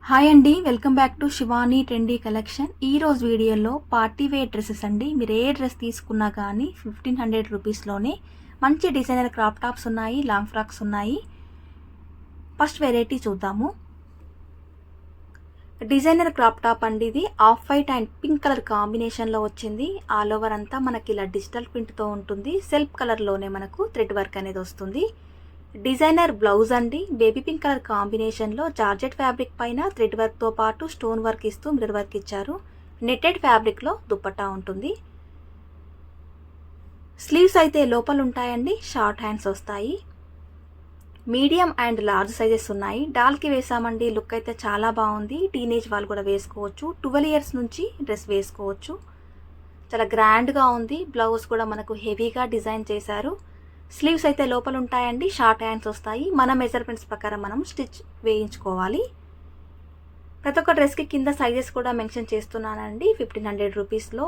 Hi అండి, welcome back to Shivani trendy collection. ఈ రోజు వీడియోలో పార్టీ వేర్ డ్రెస్సెస్ అండి. మీరు ఏ డ్రెస్ తీసుకున్నా కానీ 1500 రూపీస్లోనే మంచి డిజైనర్ క్రాప్ టాప్స్ ఉన్నాయి, లాంగ్ ఫ్రాక్స్ ఉన్నాయి. ఫస్ట్ వెరైటీ చూద్దాము. డిజైనర్ క్రాప్ టాప్ అండి. ఇది off white and pink colour కాంబినేషన్లో వచ్చింది. ఆల్ ఓవర్ అంతా మనకి ఇలా డిజిటల్ ప్రింట్తో ఉంటుంది. సెల్ఫ్ కలర్లోనే మనకు థ్రెడ్ వర్క్ అనేది వస్తుంది. డిజైనర్ బ్లౌజ్ అండి. బేబీ పింక్ కలర్ కాంబినేషన్లో జార్జెట్ ఫ్యాబ్రిక్ పైన థ్రెడ్ వర్క్తో పాటు స్టోన్ వర్క్ ఇస్తూ మిర్రర్ వర్క్ ఇచ్చారు. నెట్టెడ్ ఫ్యాబ్రిక్లో దుపట్టా ఉంటుంది. స్లీవ్స్ అయితే లోపల ఉంటాయండి. షార్ట్ హ్యాండ్స్ వస్తాయి. మీడియం అండ్ లార్జ్ సైజెస్ ఉన్నాయి. డాల్కి వేసామండి. లుక్ అయితే చాలా బాగుంది. టీనేజ్ వాళ్ళు కూడా వేసుకోవచ్చు. 12 ఇయర్స్ నుంచి డ్రెస్ వేసుకోవచ్చు. చాలా గ్రాండ్గా ఉంది. బ్లౌజ్ కూడా మనకు హెవీగా డిజైన్ చేశారు. స్లీవ్స్ అయితే లోపల ఉంటాయండి. షార్ట్ హ్యాండ్స్ వస్తాయి. మన మెజర్మెంట్స్ ప్రకారం మనం స్టిచ్ వేయించుకోవాలి. ప్రతి ఒక్క డ్రెస్కి కింద సైజెస్ కూడా మెన్షన్ చేస్తున్నానండి 1500 రూపీస్లో.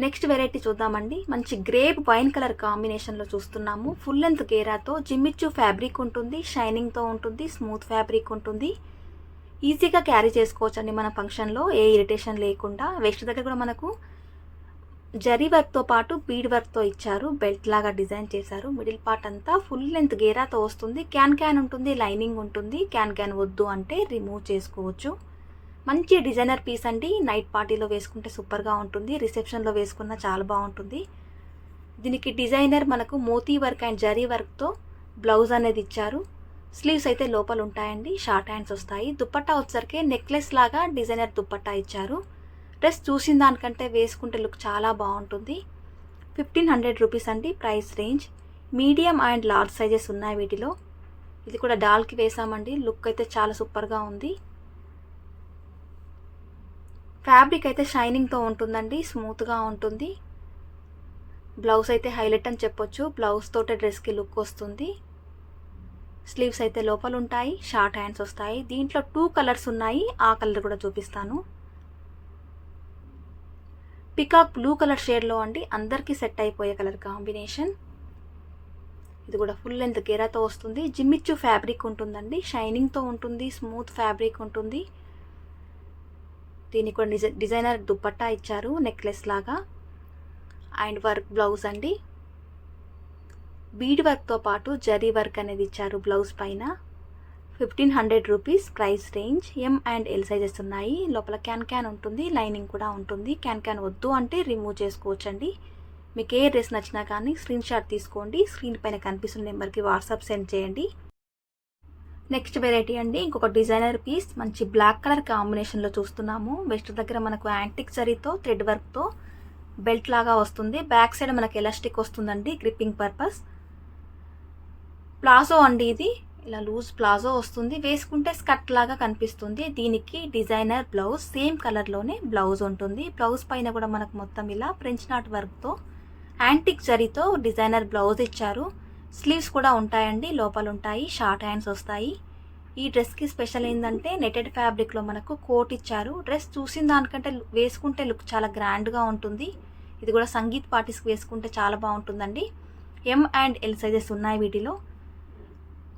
నెక్స్ట్ వెరైటీ చూద్దామండి. మంచి గ్రేప్ వైన్ కలర్ కాంబినేషన్లో చూస్తున్నాము. ఫుల్ లెంత్ గేరాతో జిమ్మిచ్చు ఫ్యాబ్రిక్ ఉంటుంది. షైనింగ్తో ఉంటుంది. స్మూత్ ఫ్యాబ్రిక్ ఉంటుంది. ఈజీగా క్యారీ చేసుకోవచ్చు అండి మన ఫంక్షన్లో, ఏ ఇరిటేషన్ లేకుండా. వెస్ట్ దగ్గర కూడా మనకు జరీ వర్క్తో పాటు బీడ్ వర్క్తో ఇచ్చారు. బెల్ట్ లాగా డిజైన్ చేశారు. మిడిల్ పార్ట్ అంతా ఫుల్ లెంత్ గేరాతో వస్తుంది. క్యాన్ ఉంటుంది, లైనింగ్ ఉంటుంది. క్యాన్ వద్దు అంటే రిమూవ్ చేసుకోవచ్చు. మంచి డిజైనర్ పీస్ అండి. నైట్ పార్టీలో వేసుకుంటే సూపర్గా ఉంటుంది. రిసెప్షన్లో వేసుకున్న చాలా బాగుంటుంది. దీనికి డిజైనర్ మనకు మోతీ వర్క్ అండ్ జరీ వర్క్తో బ్లౌజ్ అనేది ఇచ్చారు. స్లీవ్స్ అయితే లోపల ఉంటాయండి. షార్ట్ హ్యాండ్స్ వస్తాయి. దుపట్టా వచ్చేసరికి నెక్లెస్ లాగా డిజైనర్ దుపట్టా ఇచ్చారు. డ్రెస్ చూసిన దానికంటే వేసుకుంటే లుక్ చాలా బాగుంటుంది. 1500 రూపీస్ అండి price range. Medium and large sizes ఉన్నాయి వీటిలో. ఇది కూడా డాల్కి వేసామండి. లుక్ అయితే చాలా సూపర్గా ఉంది. ఫ్యాబ్రిక్ అయితే షైనింగ్తో ఉంటుందండి. స్మూత్గా ఉంటుంది. బ్లౌజ్ అయితే హైలైట్ అని చెప్పొచ్చు. బ్లౌజ్ తోటే డ్రెస్కి లుక్ వస్తుంది. స్లీవ్స్ అయితే లోపల ఉంటాయి. షార్ట్ హ్యాండ్స్ వస్తాయి. దీంట్లో 2 కలర్స్ ఉన్నాయి. ఆ కలర్ కూడా చూపిస్తాను. పికాక్ బ్లూ కలర్ షేడ్లో అండి. అందరికీ సెట్ అయిపోయే కలర్ కాంబినేషన్. ఇది కూడా ఫుల్ లెంత్ గేరాతో వస్తుంది. జిమ్మిచ్చు ఫ్యాబ్రిక్ ఉంటుందండి. షైనింగ్తో ఉంటుంది. స్మూత్ ఫ్యాబ్రిక్ ఉంటుంది. దీనికి కూడా డిజైనర్ దుపట్టా ఇచ్చారు నెక్లెస్ లాగా. అండ్ వర్క్ బ్లౌజ్ అండి. బీడ్ వర్క్తో పాటు జరీ వర్క్ అనేది ఇచ్చారు బ్లౌజ్ పైన. 1500 rupees price range. M and L sizes ఉన్నాయి. లోపల క్యాన్ ఉంటుంది. లైనింగ్ కూడా ఉంటుంది. క్యాన్ వద్దు అంటే రిమూవ్ చేసుకోవచ్చండి. మీకు ఏ డ్రెస్ నచ్చినా కానీ స్క్రీన్ షాట్ తీసుకోండి. స్క్రీన్ పైన కనిపిస్తున్న నెంబర్కి వాట్సాప్ సెండ్ చేయండి. నెక్స్ట్ వెరైటీ అండి. ఇంకొక డిజైనర్ పీస్ మంచి బ్లాక్ కలర్ కాంబినేషన్లో చూస్తున్నాము. వెస్ట్ దగ్గర మనకు యాంటిక్ జరీతో థ్రెడ్ వర్క్తో బెల్ట్ లాగా వస్తుంది. బ్యాక్ సైడ్ మనకు ఎలాస్టిక్ వస్తుందండి గ్రిప్పింగ్ పర్పస్. ప్లాజో అండి. ఇది ఇలా లూజ్ ప్లాజో వస్తుంది. వేసుకుంటే స్కర్ట్ లాగా కనిపిస్తుంది. దీనికి డిజైనర్ బ్లౌజ్ సేమ్ కలర్లోనే బ్లౌజ్ ఉంటుంది. బ్లౌజ్ పైన కూడా మనకు మొత్తం ఇలా ఫ్రెంచ్ నాట్ వర్క్తో యాంటిక్ జరీతో డిజైనర్ బ్లౌజ్ ఇచ్చారు. స్లీవ్స్ కూడా ఉంటాయండి. లోపల ఉంటాయి. షార్ట్ హ్యాండ్స్ వస్తాయి. ఈ డ్రెస్కి స్పెషల్ ఏంటంటే నెటెడ్ ఫ్యాబ్రిక్లో మనకు కోట్ ఇచ్చారు. డ్రెస్ చూసిన దానికంటే వేసుకుంటే లుక్ చాలా గ్రాండ్గా ఉంటుంది. ఇది కూడా సంగీత్ పార్టీస్కి వేసుకుంటే చాలా బాగుంటుందండి. ఎం అండ్ ఎల్ సైజెస్ ఉన్నాయి వీటిలో.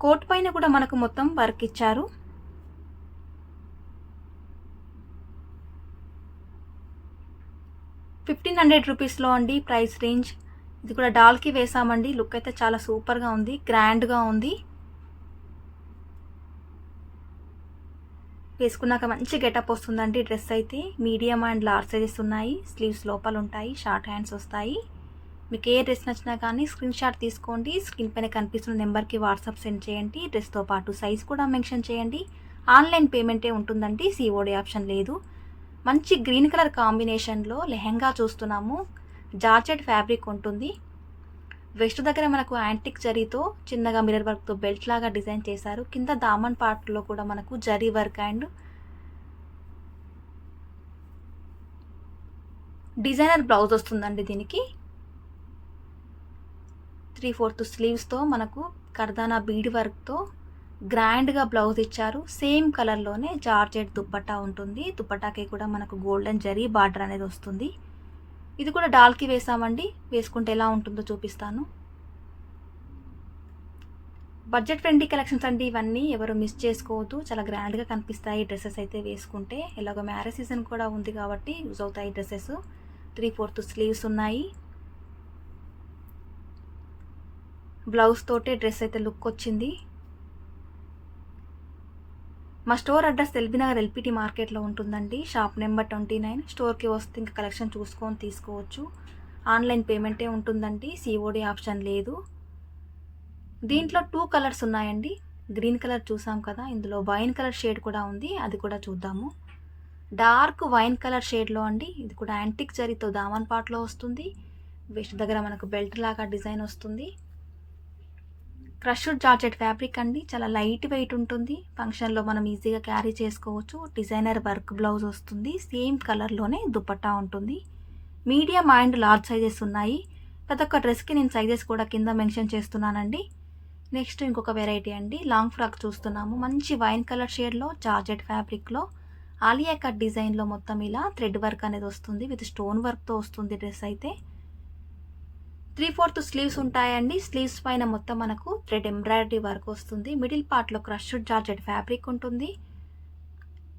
కోట్ పైన కూడా మనకు మొత్తం వర్క్ ఇచ్చారు. ₹1500 అండి ప్రైస్ రేంజ్. ఇది కూడా డాల్కి వేసామండి. లుక్ అయితే చాలా సూపర్గా ఉంది. గ్రాండ్గా ఉంది. వేసుకున్నాక మంచి గెటప్ వస్తుందండి డ్రెస్ అయితే. మీడియం అండ్ లార్జ్ సైజెస్ ఉన్నాయి. స్లీవ్స్ లోపల ఉంటాయి. షార్ట్ హ్యాండ్స్ వస్తాయి. మీకు ఏ డ్రెస్ నచ్చినా కానీ స్క్రీన్ షాట్ తీసుకోండి. స్క్రీన్ పైన కనిపిస్తున్న నెంబర్కి వాట్సాప్ సెండ్ చేయండి. డ్రెస్తో పాటు సైజ్ కూడా మెన్షన్ చేయండి. ఆన్లైన్ పేమెంటే ఉంటుందండి. సిఓడి ఆప్షన్ లేదు. మంచి గ్రీన్ కలర్ కాంబినేషన్లో లెహెంగా చూస్తున్నాము. జార్జెట్ ఫ్యాబ్రిక్ ఉంటుంది. వెస్ట్ దగ్గర మనకు యాంటిక్ జరీతో చిన్నగా మిర్రర్ వర్క్తో బెల్ట్ లాగా డిజైన్ చేశారు. కింద దామన్ పార్ట్లో కూడా మనకు zari work and designer blouse వస్తుందండి. దీనికి 3/4 స్లీవ్స్తో మనకు కర్దానా బీడ్ వర్క్తో గ్రాండ్గా బ్లౌజ్ ఇచ్చారు. సేమ్ కలర్లోనే జార్జెట్ దుపట్టా ఉంటుంది. దుపట్టాకి కూడా మనకు గోల్డెన్ జరీ బార్డర్ అనేది వస్తుంది. ఇది కూడా డాల్కి వేసామండి. వేసుకుంటే ఎలా ఉంటుందో చూపిస్తాను. బడ్జెట్ ఫ్రెండ్లీ కలెక్షన్స్ అండి ఇవన్నీ, ఎవరు మిస్ చేసుకోవద్దు. చాలా గ్రాండ్గా కనిపిస్తాయి డ్రెస్సెస్ అయితే వేసుకుంటే. ఎలాగో మ్యారేజ్ సీజన్ కూడా ఉంది కాబట్టి యూజ్ అవుతాయి డ్రెస్సెస్. 3/4 స్లీవ్స్ ఉన్నాయి. బ్లౌజ్ తోటే డ్రెస్ అయితే లుక్ వచ్చింది. మా స్టోర్ అడ్రస్ ఎల్బీనగర్ ఎల్పిటి మార్కెట్లో ఉంటుందండి. Shop number 29. స్టోర్కి వస్తే ఇంకా కలెక్షన్ చూసుకొని తీసుకోవచ్చు. ఆన్లైన్ పేమెంటే ఉంటుందండి, సిఓడి ఆప్షన్ లేదు. దీంట్లో 2 కలర్స్ ఉన్నాయండి. గ్రీన్ కలర్ చూసాం కదా, ఇందులో వైన్ కలర్ షేడ్ కూడా ఉంది, అది కూడా చూద్దాము. డార్క్ వైన్ కలర్ షేడ్లో అండి. ఇది కూడా యాంటిక్ జరీతో దామన్ పాట్లో వస్తుంది. వెస్ట్ దగ్గర మనకు బెల్ట్ లాగా డిజైన్ వస్తుంది. క్రష్డ్ జార్జెట్ ఫ్యాబ్రిక్ అండి, చాలా లైట్ వెయిట్ ఉంటుంది. ఫంక్షన్లో మనం ఈజీగా క్యారీ చేసుకోవచ్చు. డిజైనర్ వర్క్ బ్లౌజ్ వస్తుంది. సేమ్ కలర్లోనే దుపట్టా ఉంటుంది. మీడియం అండ్ లార్జ్ సైజెస్ ఉన్నాయి. ప్రతి ఒక్క డ్రెస్కి నేను సైజెస్ కూడా కింద మెన్షన్ చేస్తున్నానండి. నెక్స్ట్ ఇంకొక వెరైటీ అండి, లాంగ్ ఫ్రాక్ చూస్తున్నాము. మంచి వైన్ కలర్ షేడ్లో జార్జెట్ ఫ్యాబ్రిక్లో ఆలియా కట్ డిజైన్లో మొత్తం ఇలా థ్రెడ్ వర్క్ అనేది వస్తుంది. విత్ స్టోన్ వర్క్తో వస్తుంది డ్రెస్ అయితే. 3/4 స్లీవ్స్ ఉంటాయండి. స్లీవ్స్ పైన మొత్తం మనకు థ్రెడ్ ఎంబ్రాయిడరీ వర్క్ వస్తుంది. మిడిల్ పార్ట్లో క్రష్డ్ జార్జెట్ ఫ్యాబ్రిక్ ఉంటుంది.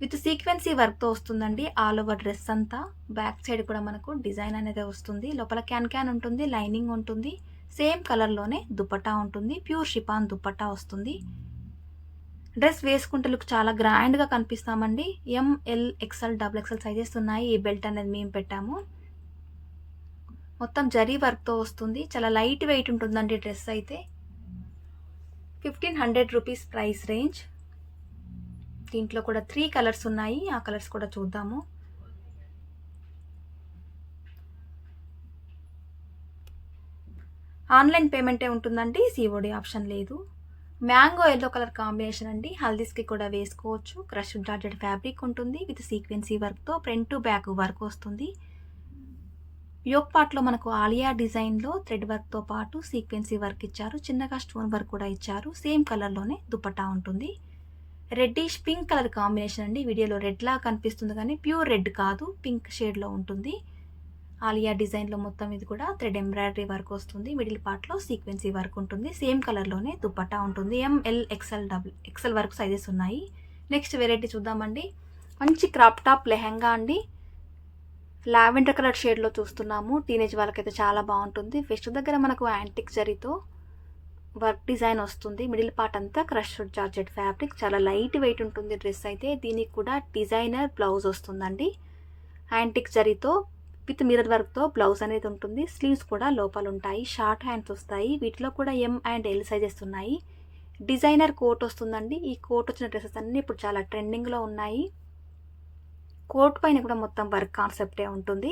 విత్ సీక్వెన్సీ వర్క్తో వస్తుందండి ఆల్ ఓవర్ డ్రెస్ అంతా. బ్యాక్ సైడ్ కూడా మనకు డిజైన్ అనేది వస్తుంది. లోపల క్యాన్ ఉంటుంది, లైనింగ్ ఉంటుంది. సేమ్ కలర్లోనే దుపట్టా ఉంటుంది. ప్యూర్ షిఫాన్ దుపట్టా వస్తుంది. డ్రెస్ వేసుకుంటే లుక్ చాలా గ్రాండ్గా కనిపిస్తామండి. ML XL XXL సైజెస్ ఉన్నాయి. ఈ బెల్ట్ అనేది మేము పెట్టాము. మొత్తం జరీ వర్క్తో వస్తుంది. చాలా లైట్ వెయిట్ ఉంటుందండి డ్రెస్ అయితే. 1500 రూపీస్ ప్రైస్ రేంజ్. దీంట్లో కూడా 3 కలర్స్ ఉన్నాయి, ఆ కలర్స్ కూడా చూద్దాము. ఆన్లైన్ పేమెంటే ఉంటుందండి, సిఓడి ఆప్షన్ లేదు. మ్యాంగో ఎల్లో కలర్ కాంబినేషన్ అండి, హల్దీస్కి కూడా వేసుకోవచ్చు. క్రష్డ్ జార్జెట్ ఫ్యాబ్రిక్ ఉంటుంది. విత్ సీక్వెన్సీ వర్క్తో ఫ్రంట్ టు బ్యాక్ వర్క్ వస్తుంది. యోక్ పార్ట్లో మనకు ఆలియా డిజైన్లో థ్రెడ్ వర్క్తో పాటు సీక్వెన్సీ వర్క్ ఇచ్చారు. చిన్నగా స్టోన్ వర్క్ కూడా ఇచ్చారు. సేమ్ కలర్లోనే దుపట్టా ఉంటుంది. రెడ్డిష్ పింక్ కలర్ కాంబినేషన్ అండి. వీడియోలో రెడ్ లా కనిపిస్తుంది కానీ ప్యూర్ రెడ్ కాదు, పింక్ షేడ్లో ఉంటుంది. ఆలియా డిజైన్లో మొత్తం ఇది కూడా థ్రెడ్ ఎంబ్రాయిడరీ వర్క్ వస్తుంది. మిడిల్ పార్ట్లో సీక్వెన్సీ వర్క్ ఉంటుంది. సేమ్ కలర్లోనే దుపట్టా ఉంటుంది. ML XL వరకు సైజెస్ ఉన్నాయి. నెక్స్ట్ వెరైటీ చూద్దామండి. మంచి క్రాప్ టాప్ లెహెంగా అండి. లావెండర్ కలర్ షేడ్లో చూస్తున్నాము. టీనేజ్ వాళ్ళకైతే చాలా బాగుంటుంది. వెస్ట్ దగ్గర మనకు యాంటిక్ జరీతో వర్క్ డిజైన్ వస్తుంది. మిడిల్ పార్ట్ అంతా క్రష్డ్ జార్జెట్ ఫ్యాబ్రిక్. చాలా లైట్ వెయిట్ ఉంటుంది డ్రెస్ అయితే. దీనికి కూడా డిజైనర్ బ్లౌజ్ వస్తుందండి. యాంటిక్ జరీతో విత్ మిర్రర్ వర్క్తో బ్లౌజ్ అనేది ఉంటుంది. స్లీవ్స్ కూడా లోపల ఉంటాయి. షార్ట్ హ్యాండ్స్ వస్తాయి. వీటిలో కూడా M and L సైజెస్ ఉన్నాయి. డిజైనర్ కోట్ వస్తుందండి. ఈ కోట్ వచ్చిన డ్రెస్సెస్ అన్నీ ఇప్పుడు చాలా ట్రెండింగ్లో ఉన్నాయి. కోట్ పైన కూడా మొత్తం వర్క్ కాన్సెప్టే ఉంటుంది.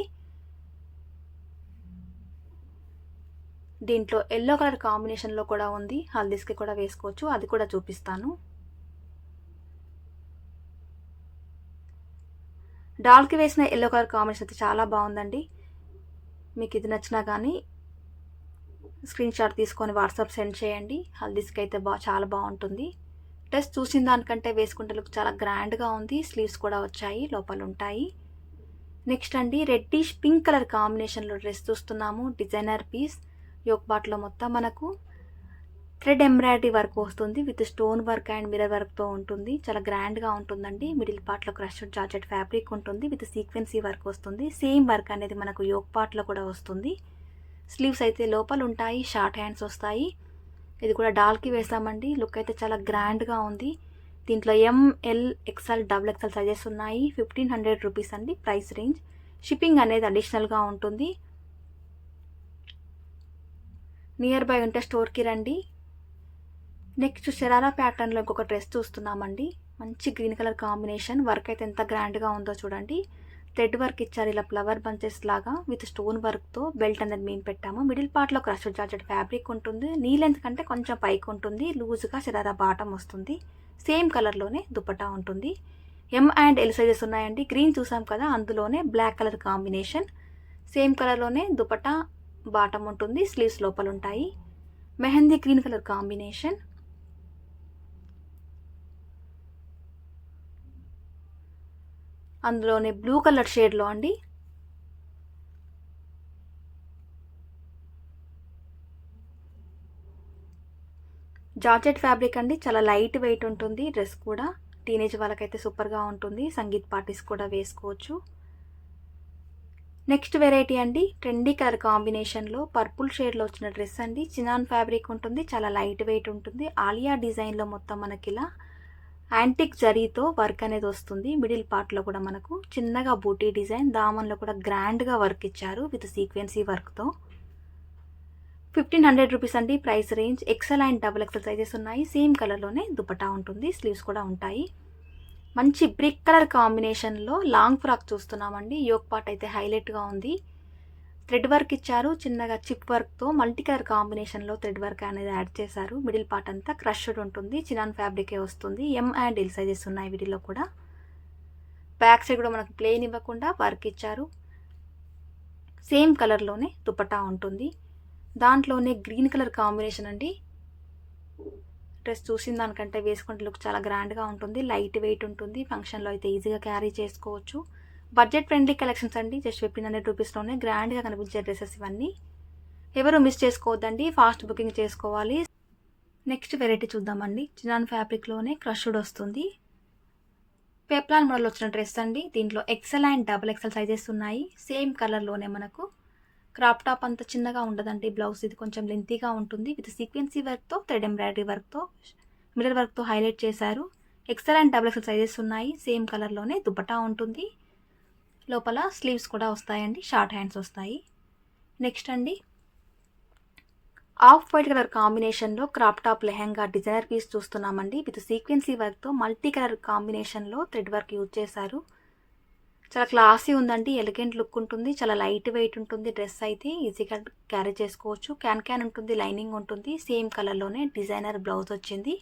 దీంట్లో ఎల్లో కలర్ కాంబినేషన్లో కూడా ఉంది. హల్దీస్కి కూడా వేసుకోవచ్చు, అది కూడా చూపిస్తాను. డాల్కి వేసిన ఎల్లో కలర్ కాంబినేషన్ అయితే చాలా బాగుందండి. మీకు ఇది నచ్చినా కానీ స్క్రీన్ షాట్ తీసుకొని వాట్సాప్ సెండ్ చేయండి. హల్దీస్కి అయితే చాలా బాగుంటుంది. డ్రెస్ చూసిన దానికంటే వేసుకుంటే లుక్ చాలా గ్రాండ్గా ఉంది. స్లీవ్స్ కూడా వచ్చాయి, లోపల ఉంటాయి. నెక్స్ట్ అండి, రెడ్డిష్ పింక్ కలర్ కాంబినేషన్లో డ్రెస్ చూస్తున్నాము. Designer piece. యోక్ పార్ట్లో మొత్తం మనకు థ్రెడ్ ఎంబ్రాయిడరీ వర్క్ వస్తుంది. With stone work and mirror వర్క్తో ఉంటుంది. చాలా గ్రాండ్గా ఉంటుందండి. మిడిల్ పార్ట్లో క్రష్డ్ జార్జెట్ ఫ్యాబ్రిక్ ఉంటుంది. విత్ సీక్వెన్సీ వర్క్ వస్తుంది. సేమ్ వర్క్ అనేది మనకు యోక్ పార్ట్లో కూడా వస్తుంది. స్లీవ్స్ అయితే లోపల ఉంటాయి. షార్ట్ హ్యాండ్స్ వస్తాయి. ఇది కూడా డాల్కి వేసామండి. లుక్ అయితే చాలా గ్రాండ్గా ఉంది. దీంట్లో ML XL XXL సైజెస్ ఉన్నాయి. 1500 రూపీస్ అండి ప్రైస్ రేంజ్. షిప్పింగ్ అనేది అడిషనల్గా ఉంటుంది. నియర్ బై ఉంటే స్టోర్కి రండి. నెక్స్ట్ శరారా ప్యాటర్న్లో ఇంకొక డ్రెస్ చూస్తున్నామండి. మంచి గ్రీన్ కలర్ కాంబినేషన్. వర్క్ అయితే ఎంత గ్రాండ్గా ఉందో చూడండి. థ్రెడ్ వర్క్ ఇచ్చారు ఇలా ఫ్లవర్ బంచెస్ లాగా. విత్ స్టోన్ వర్క్తో బెల్ట్ అనేది మేము పెట్టాము. మిడిల్ పార్ట్లో క్రష్డ్ జార్జెట్ ఫ్యాబ్రిక్ ఉంటుంది. నీ లెంత్ కంటే కొంచెం పైకి ఉంటుంది. లూజ్గా శరారా బాటమ్ వస్తుంది. సేమ్ కలర్లోనే దుపట్టా ఉంటుంది. M and L సైజెస్ ఉన్నాయండి. గ్రీన్ చూసాం కదా, అందులోనే బ్లాక్ కలర్ కాంబినేషన్. సేమ్ కలర్లోనే దుపట్టా బాటమ్ ఉంటుంది. స్లీవ్స్ లోపల ఉంటాయి. Mehndi green colour combination. అందులోనే బ్లూ కలర్ షేడ్లో అండి. జార్జెట్ ఫ్యాబ్రిక్ అండి, చాలా లైట్ వెయిట్ ఉంటుంది. డ్రెస్ కూడా టీనేజ్ వాళ్ళకైతే సూపర్గా ఉంటుంది. సంగీత్ పార్టీస్ కూడా వేసుకోవచ్చు. నెక్స్ట్ వెరైటీ అండి, ట్రెండీ కలర్ కాంబినేషన్లో పర్పుల్ షేడ్లో వచ్చిన డ్రెస్ అండి. చినాన్ ఫ్యాబ్రిక్ ఉంటుంది, చాలా లైట్ వెయిట్ ఉంటుంది. ఆలియా డిజైన్లో మొత్తం మనకి ఇలా యాంటిక్ జరీతో వర్క్ అనేది వస్తుంది. మిడిల్ పార్ట్లో కూడా మనకు చిన్నగా బూటీ డిజైన్, దామన్లో కూడా గ్రాండ్గా వర్క్ ఇచ్చారు విత్ సీక్వెన్సీ వర్క్తో. 1500 రూపీస్ అండి price range. XL and double XL sizes ఉన్నాయి. సేమ్ కలర్లోనే దుపట్టా ఉంటుంది, స్లీవ్స్ కూడా ఉంటాయి. మంచి బ్రిక్ కలర్ కాంబినేషన్లో లాంగ్ ఫ్రాక్ చూస్తున్నామండి. యోక్ పార్ట్ అయితే హైలైట్గా ఉంది. థ్రెడ్ వర్క్ ఇచ్చారు, చిన్నగా చిప్ వర్క్తో మల్టీ కలర్ కాంబినేషన్లో థ్రెడ్ వర్క్ అనేది యాడ్ చేశారు. మిడిల్ పార్ట్ అంతా క్రష్డ్ ఉంటుంది, చినాన్ ఫ్యాబ్రికే వస్తుంది. ఎం అండ్ ఎల్ సైజెస్ ఉన్నాయి వీటిలో కూడా. బ్యాక్ సైడ్ కూడా మనకు ప్లెయిన్ ఇవ్వకుండా వర్క్ ఇచ్చారు. సేమ్ కలర్లోనే దుపట్టా ఉంటుంది. దాంట్లోనే గ్రీన్ కలర్ కాంబినేషన్ అండి. డ్రెస్ చూసిన దానికంటే వేసుకుంటే లుక్ చాలా గ్రాండ్గా ఉంటుంది. లైట్ వెయిట్ ఉంటుంది. ఫంక్షన్లో అయితే ఈజీగా క్యారీ చేసుకోవచ్చు. బడ్జెట్ ఫ్రెండ్లీ కలెక్షన్స్ అండి. జస్ట్ 1500 రూపీస్లోనే గ్రాండ్గా కనిపించే డ్రెస్సెస్ ఇవన్నీ. ఎవరు మిస్ చేసుకోవద్దండి, ఫాస్ట్ బుకింగ్ చేసుకోవాలి. నెక్స్ట్ వెరైటీ చూద్దామండి. చినాన్ ఫ్యాబ్రిక్లోనే క్రష్డ్ వస్తుంది. పెప్లాన్ మోడల్ వచ్చిన డ్రెస్ అండి. దీంట్లో XL and double XL sizes ఉన్నాయి. సేమ్ కలర్లోనే మనకు క్రాప్ టాప్ అంత చిన్నగా ఉండదండి. బ్లౌజ్ ఇది కొంచెం లెంతీగా ఉంటుంది. విత్ సీక్వెన్సీ వర్క్తో, థ్రెడ్ ఎంబ్రాయిడరీ వర్క్తో, మిర్రర్ వర్క్తో హైలైట్ చేశారు. XL and double XL sizes ఉన్నాయి. సేమ్ కలర్లోనే దుపట్టా ఉంటుంది. లోపల స్లీవ్స్ కూడా వస్తాయండి, షార్ట్ హ్యాండ్స్ వస్తాయి. నెక్స్ట్ అండి, ఆఫ్ వైట్ కలర్ కాంబినేషన్లో crop top lehenga designer piece చూస్తున్నామండి. విత్ సీక్వెన్సీ వర్క్తో మల్టీ కలర్ కాంబినేషన్లో థ్రెడ్ వర్క్ యూజ్ చేశారు. చాలా క్లాసీ ఉందండి, ఎలిగెంట్ లుక్ ఉంటుంది. చాలా లైట్ వెయిట్ ఉంటుంది. డ్రెస్ అయితే ఈజీగా క్యారీ చేసుకోవచ్చు. క్యాన్ ఉంటుంది, లైనింగ్ ఉంటుంది. సేమ్ కలర్లోనే డిజైనర్ బ్లౌజ్ వచ్చింది.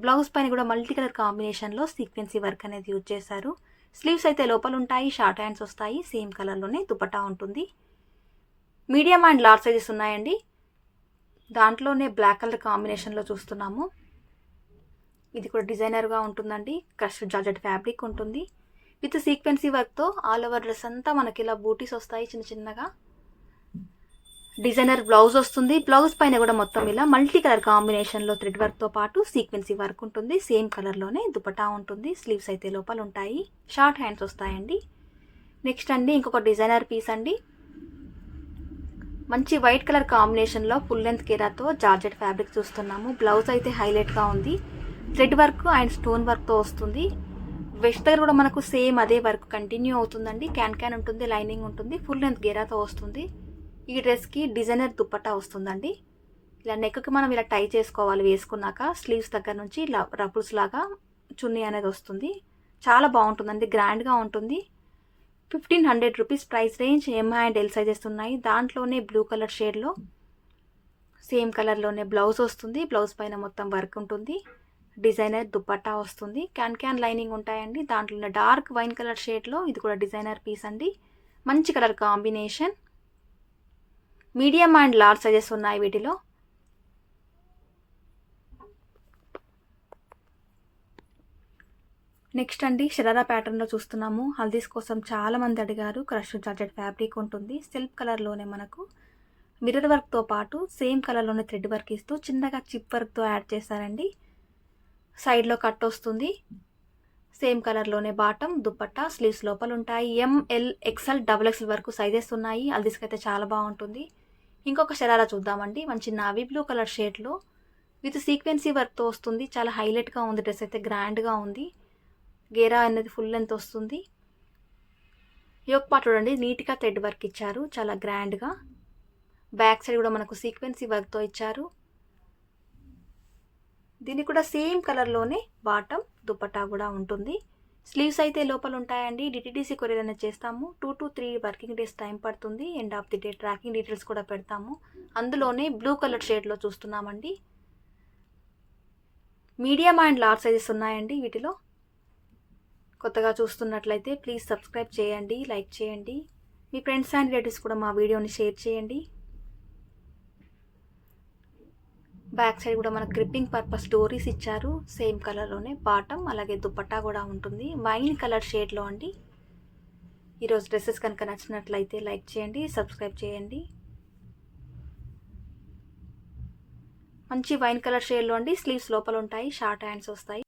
బ్లౌజ్ పైన కూడా మల్టీ కలర్ కాంబినేషన్లో సీక్వెన్సీ వర్క్ అనేది యూజ్ చేశారు. స్లీవ్స్ అయితే లోపల ఉంటాయి, షార్ట్ హ్యాండ్స్ వస్తాయి. సేమ్ కలర్లోనే దుపట్టా ఉంటుంది. మీడియం అండ్ లార్జ్ సైజెస్ ఉన్నాయండి. దాంట్లోనే బ్లాక్ కలర్ కాంబినేషన్లో చూస్తున్నాము. ఇది కూడా డిజైనర్గా ఉంటుందండి. క్రష్డ్ జార్జెట్ ఫ్యాబ్రిక్ ఉంటుంది. విత్ సీక్వెన్సీ వర్క్తో ఆల్ ఓవర్ డ్రెస్ అంతా మనకి ఇలా బూటీస్ వస్తాయి చిన్న చిన్నగా. డిజైనర్ బ్లౌజ్ వస్తుంది. బ్లౌజ్ పైన కూడా మొత్తం ఇలా మల్టీ కలర్ కాంబినేషన్లో థ్రెడ్ వర్క్తో పాటు సీక్వెన్సీ వర్క్ ఉంటుంది. సేమ్ కలర్లోనే దుపట్టా ఉంటుంది. స్లీవ్స్ అయితే లోపల ఉంటాయి, షార్ట్ హ్యాండ్స్ వస్తాయండి. నెక్స్ట్ అండి, ఇంకొక డిజైనర్ పీస్ అండి. మంచి వైట్ కలర్ కాంబినేషన్లో ఫుల్ లెంత్ కేరాతో జార్జెట్ ఫ్యాబ్రిక్ చూస్తున్నాము. బ్లౌజ్ అయితే హైలైట్గా ఉంది. థ్రెడ్ వర్క్ అండ్ స్టోన్ వర్క్తో వస్తుంది. వెస్ట్ దగ్గర కూడా మనకు సేమ్ అదే వర్క్ కంటిన్యూ అవుతుందండి. క్యాన్ ఉంటుంది, లైనింగ్ ఉంటుంది. ఫుల్ లెంత్ గేరాతో వస్తుంది. ఈ డ్రెస్కి డిజైనర్ దుపట్టా వస్తుందండి. ఇలా నెక్కి మనం ఇలా టై చేసుకోవాలి. వేసుకున్నాక స్లీవ్స్ దగ్గర నుంచి ఇలా రపుల్స్ లాగా చున్నీ అనేది వస్తుంది. చాలా బాగుంటుందండి, గ్రాండ్గా ఉంటుంది. 1500 rupees price range. M and L sizes ఉన్నాయి. దాంట్లోనే బ్లూ కలర్ షేడ్లో సేమ్ కలర్లోనే బ్లౌజ్ వస్తుంది. బ్లౌజ్ పైన మొత్తం వర్క్ ఉంటుంది. డిజైనర్ దుపట్టా వస్తుంది. క్యాన్ లైనింగ్ ఉంటాయండి. దాంట్లో డార్క్ వైన్ కలర్ షేడ్లో ఇది కూడా డిజైనర్ పీస్ అండి. మంచి colour combination. Medium and large sizes ఉన్నాయి వీటిలో. నెక్స్ట్ అండి, షరారా ప్యాటర్న్లో చూస్తున్నాము. హల్దీస్ కోసం చాలామంది అడిగారు. క్రష్డ్ జార్జెట్ ఫ్యాబ్రిక్ ఉంటుంది. సెల్ఫ్ కలర్లోనే మనకు మిర్రర్ వర్క్తో పాటు సేమ్ కలర్లోనే థ్రెడ్ వర్క్ ఇస్తూ చిన్నగా చిప్ వర్క్తో యాడ్ చేశారండి. సైడ్లో కట్ వస్తుంది. సేమ్ కలర్లోనే బాటమ్, దుపట్టా, స్లీవ్స్ లోపల ఉంటాయి. ఎంఎల్ ఎక్స్ఎల్ డబుల్ ఎక్స్ఎల్ వరకు సైజెస్ ఉన్నాయి. హల్దీస్కి అయితే చాలా బాగుంటుంది. ఇంకొక షరారా చూద్దామండి. మంచి నావీ బ్లూ కలర్ షేడ్లో విత్ సీక్వెన్సీ వర్క్తో వస్తుంది. చాలా హైలైట్గా ఉంది. డ్రెస్ అయితే గ్రాండ్గా ఉంది. గేరా అనేది ఫుల్ లెంత్ వస్తుంది. యోక్ పార్ట్ చూడండి, నీట్గా థ్రెడ్ వర్క్ ఇచ్చారు, చాలా గ్రాండ్గా. బ్యాక్ సైడ్ కూడా మనకు సీక్వెన్సీ వర్క్తో ఇచ్చారు. దీనికి కూడా సేమ్ కలర్లోనే బాటమ్, దుపట్టా కూడా ఉంటుంది. స్లీవ్స్ అయితే లోపల ఉంటాయండి. డిటీడీసీ కొరియర్ అనేది చేస్తాము. 2 to 3 వర్కింగ్ డేస్ టైం పడుతుంది. End of the day tracking details కూడా పెడతాము. అందులోనే బ్లూ కలర్ షేడ్లో చూస్తున్నామండి. మీడియం అండ్ లార్జ్ సైజెస్ ఉన్నాయండి వీటిలో. కొత్తగా చూస్తున్నట్లయితే ప్లీజ్ సబ్స్క్రైబ్ చేయండి, లైక్ చేయండి. మీ ఫ్రెండ్స్ అండ్ రిలేటివ్స్ కూడా మా వీడియోని షేర్ చేయండి. బ్యాక్ సైడ్ కూడా మనకు గ్రిప్పింగ్ పర్పస్ డోరీస్ ఇచ్చారు. సేమ్ కలర్లోనే బాటమ్, అలాగే దుపట్టా కూడా ఉంటుంది. వైన్ కలర్ షేడ్లో అండి. ఈరోజు డ్రెస్సెస్ కనుక నచ్చినట్లయితే లైక్ చేయండి, సబ్స్క్రైబ్ చేయండి. మంచి వైన్ కలర్ షేడ్లో అండి. స్లీవ్స్ లోపల ఉంటాయి, షార్ట్ హ్యాండ్స్ వస్తాయి.